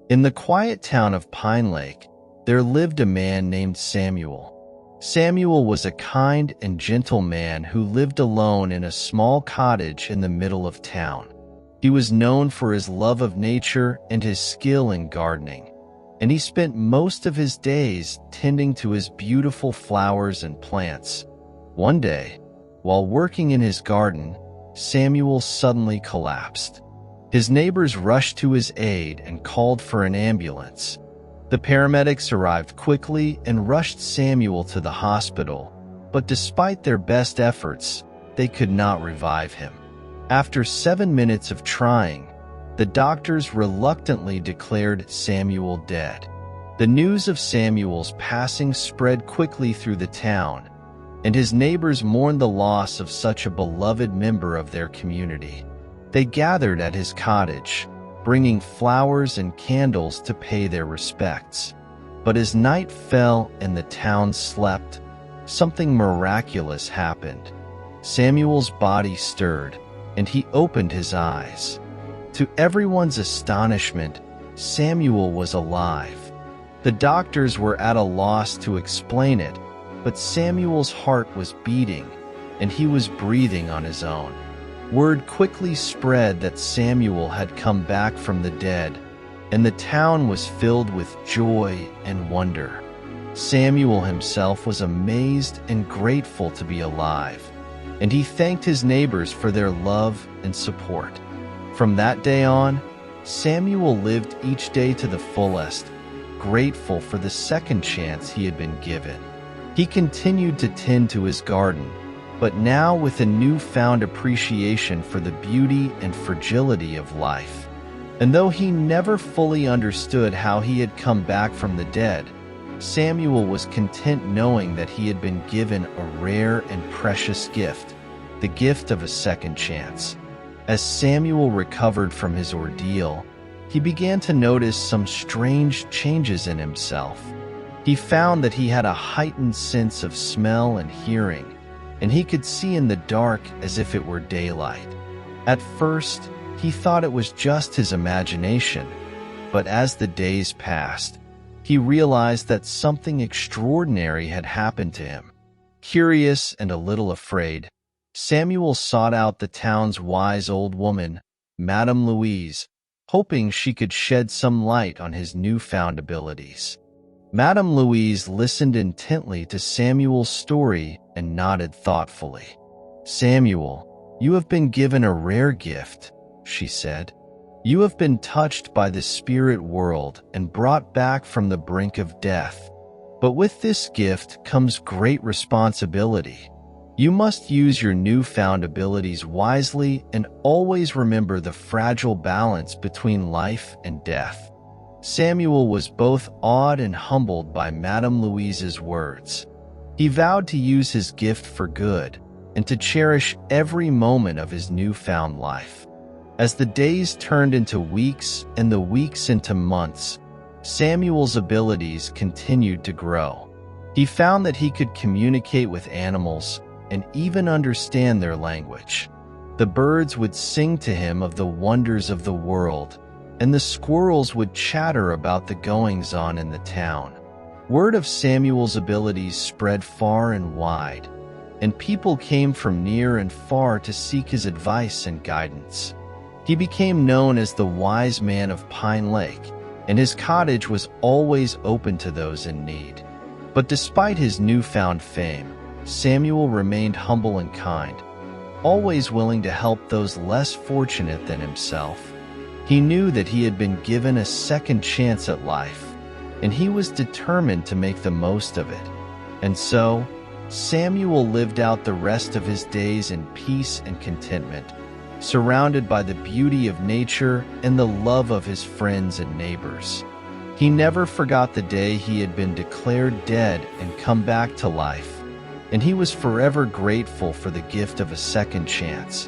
In the quiet town of Pine Lake, there lived a man named Samuel. Samuel was a kind and gentle man who lived alone in a small cottage in the middle of town. He was known for his love of nature and his skill in gardening, and he spent most of his days tending to his beautiful flowers and plants. One day, while working in his garden, Samuel suddenly collapsed. His neighbors rushed to his aid and called for an ambulance. The paramedics arrived quickly and rushed Samuel to the hospital, but despite their best efforts, they could not revive him. After 7 minutes of trying, the doctors reluctantly declared Samuel dead. The news of Samuel's passing spread quickly through the town, and his neighbors mourned the loss of such a beloved member of their community. They gathered at his cottage, bringing flowers and candles to pay their respects. But as night fell and the town slept, something miraculous happened. Samuel's body stirred, and he opened his eyes. To everyone's astonishment, Samuel was alive. The doctors were at a loss to explain it, but Samuel's heart was beating, and he was breathing on his own. Word quickly spread that Samuel had come back from the dead, and the town was filled with joy and wonder. Samuel himself was amazed and grateful to be alive, and he thanked his neighbors for their love and support. From that day on, Samuel lived each day to the fullest, grateful for the second chance he had been given. He continued to tend to his garden, but now with a newfound appreciation for the beauty and fragility of life. And though he never fully understood how he had come back from the dead, Samuel was content knowing that he had been given a rare and precious gift, the gift of a second chance. As Samuel recovered from his ordeal, he began to notice some strange changes in himself. He found that he had a heightened sense of smell and hearing, and he could see in the dark as if it were daylight. At first, he thought it was just his imagination, but as the days passed, he realized that something extraordinary had happened to him. Curious and a little afraid, Samuel sought out the town's wise old woman, Madame Louise, hoping she could shed some light on his newfound abilities. Madame Louise listened intently to Samuel's story and nodded thoughtfully. "Samuel, you have been given a rare gift," she said. "You have been touched by the spirit world and brought back from the brink of death. But with this gift comes great responsibility. You must use your newfound abilities wisely and always remember the fragile balance between life and death." Samuel was both awed and humbled by Madame Louise's words. He vowed to use his gift for good and to cherish every moment of his newfound life. As the days turned into weeks and the weeks into months, Samuel's abilities continued to grow. He found that he could communicate with animals and even understand their language. The birds would sing to him of the wonders of the world, and the squirrels would chatter about the goings-on in the town. Word of Samuel's abilities spread far and wide, and people came from near and far to seek his advice and guidance. He became known as the Wise Man of Pine Lake, and his cottage was always open to those in need. But despite his newfound fame, Samuel remained humble and kind, always willing to help those less fortunate than himself. He knew that he had been given a second chance at life, and he was determined to make the most of it. And so, Samuel lived out the rest of his days in peace and contentment, surrounded by the beauty of nature and the love of his friends and neighbors. He never forgot the day he had been declared dead and come back to life, and he was forever grateful for the gift of a second chance.